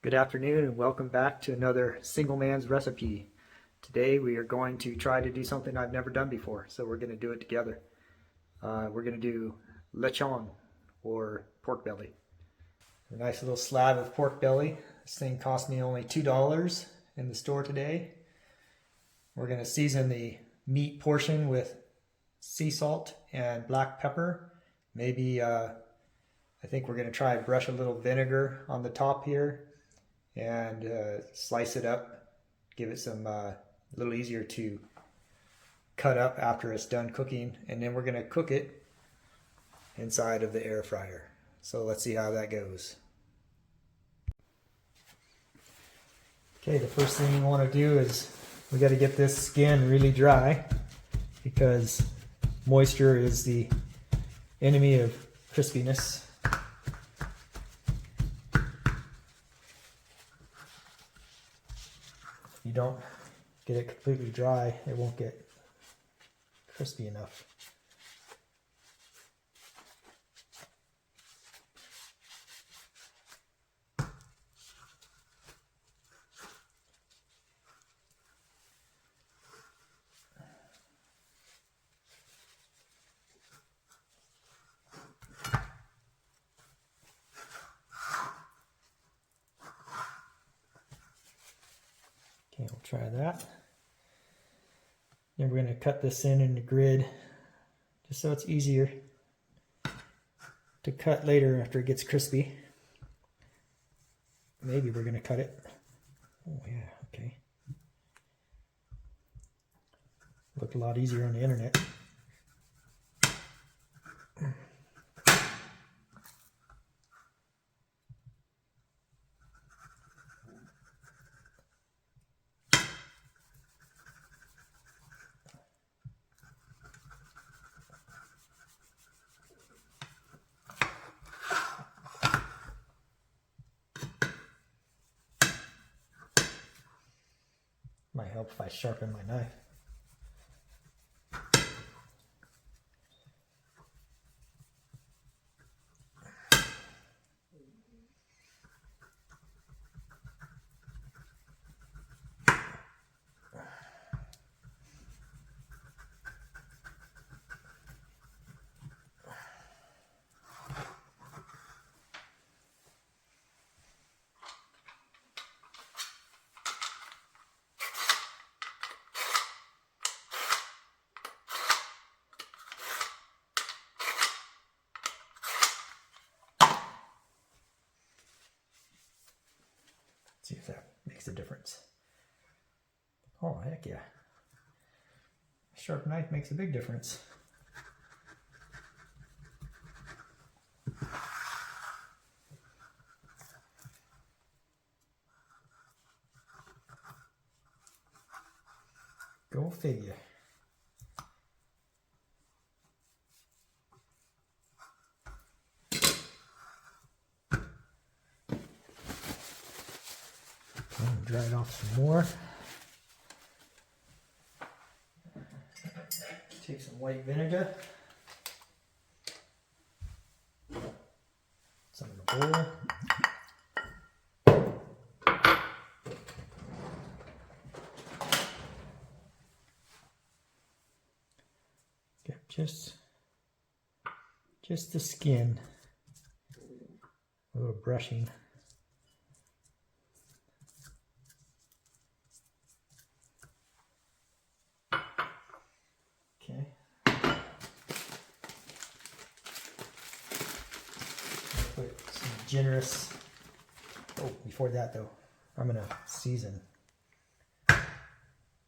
Good afternoon and welcome back to another Single Man's Recipe. Today we are going to try to do something I've never done before, so we're going to do it together. We're going to do lechon, or pork belly. A nice little slab of pork belly. This thing cost me only $2 in the store today. We're going to season the meat portion with sea salt and black pepper. Maybe, I think we're going to try brush a little vinegar on the top here and slice it up, give it some a little easier to cut up after it's done cooking, and then we're going to cook it inside of the air fryer. So let's see how that goes. Okay, the first thing you want to do is we got to get this skin really dry because moisture is the enemy of crispiness. If you don't get it completely dry, it won't get crispy enough. Okay, we'll try that. Then we're going to cut this in the grid just so it's easier to cut later after it gets crispy. Maybe we're going to cut it. Oh yeah, okay. Looked a lot easier on the internet. Might help if I sharpen my knife. See if that makes a difference. Oh, heck yeah. A sharp knife makes a big difference. Go figure. Dry it off some more. Take some white vinegar. Some in the bowl. Get just the skin. A little brushing. Okay. Put some generous. Oh, before that though, I'm gonna season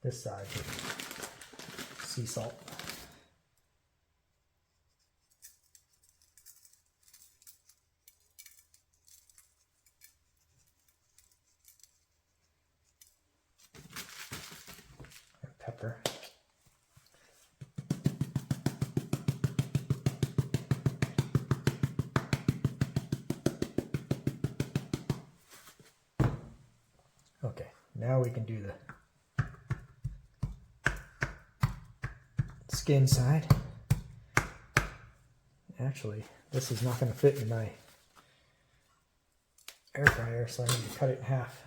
this side with sea salt. And pepper. Okay, now we can do the skin side. Actually, this is not going to fit in my air fryer, so I need to cut it in half.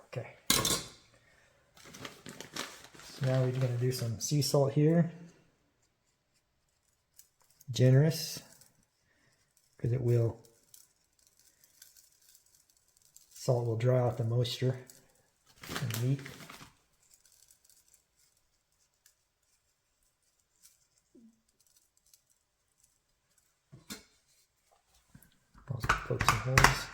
Okay. So now we're going to do some sea salt here. Generous, because salt will dry out the moisture in the meat. Also poke some holes.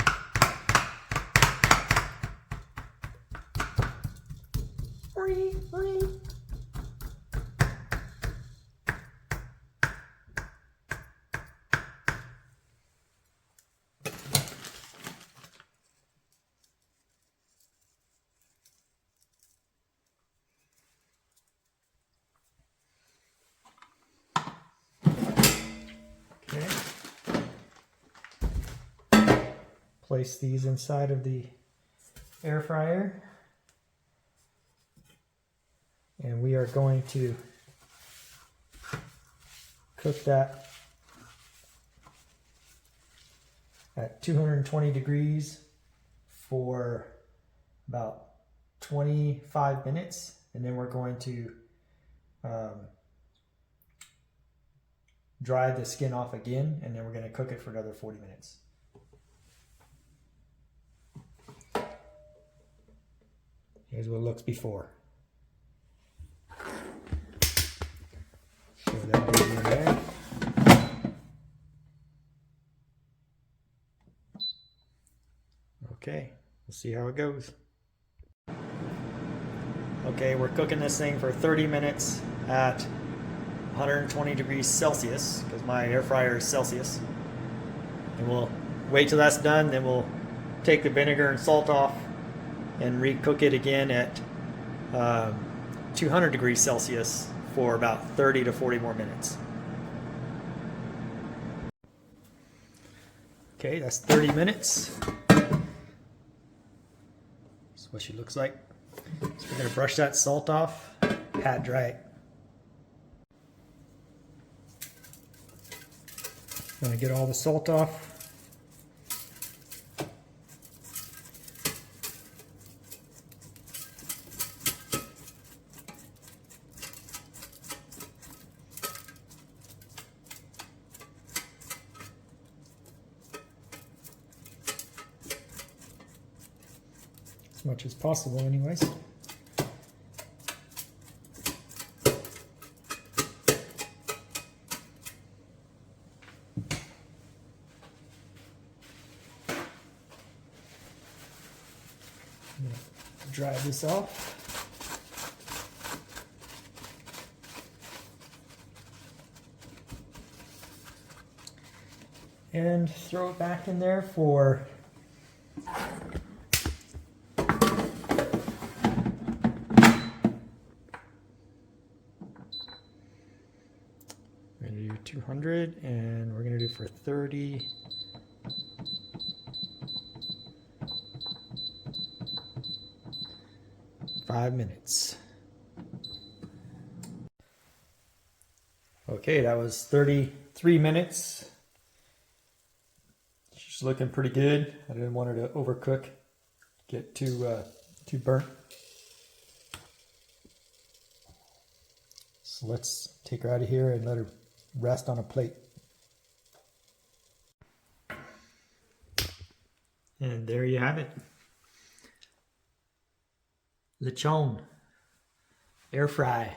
Okay. Place these inside of the air fryer. And we are going to cook that at 220 degrees for about 25 minutes. And then we're going to dry the skin off again, and then we're going to cook it for another 40 minutes. Here's what it looks before. Show that baby in there. Okay, we'll see how it goes. Okay, we're cooking this thing for 30 minutes at 120 degrees Celsius, because my air fryer is Celsius. And we'll wait till that's done, then we'll take the vinegar and salt off and recook it again at 200 degrees Celsius for about 30 to 40 more minutes. Okay, that's 30 minutes. That's what she looks like. So we're going to brush that salt off, pat dry it. Going to get all the salt off. As much as possible anyways. Dry this off. And throw it back in there for we're going to do 200, and we're going to do for 30. Minutes. Okay, that was 33 minutes. She's looking pretty good. I didn't want her to overcook, get too burnt. So let's take her out of here and let her rest on a plate. And there you have it. Lechon, air fry.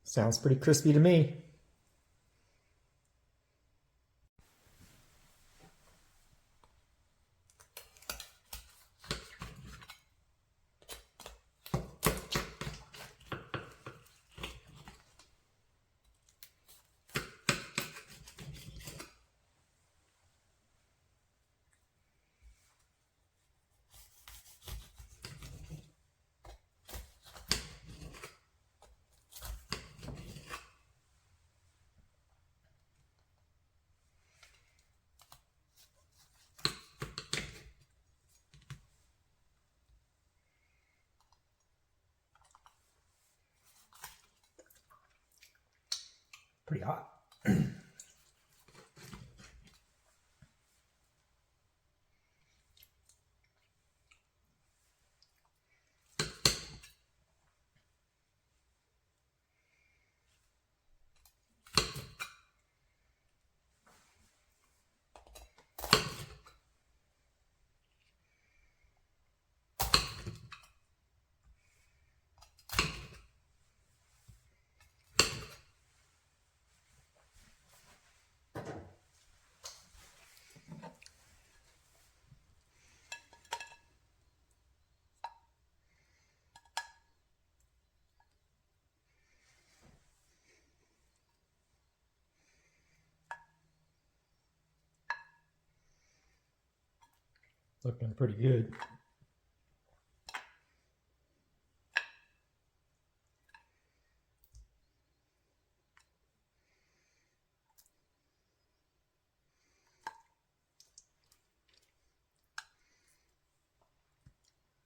Sounds pretty crispy to me. Pretty hot. Looking pretty good.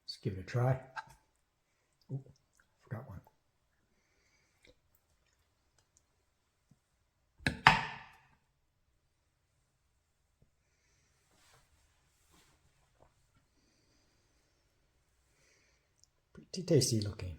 Let's give it a try. Oh, forgot one. Pretty tasty looking.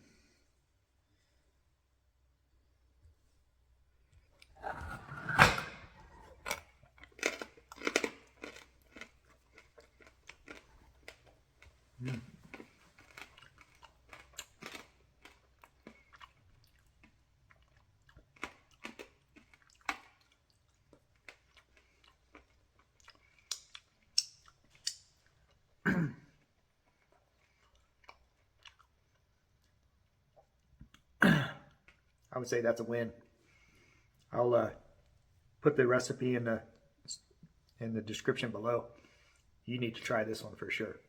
I would say that's a win. I'll put the recipe in the description below. You need to try this one for sure.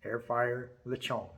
Air fryer lechon.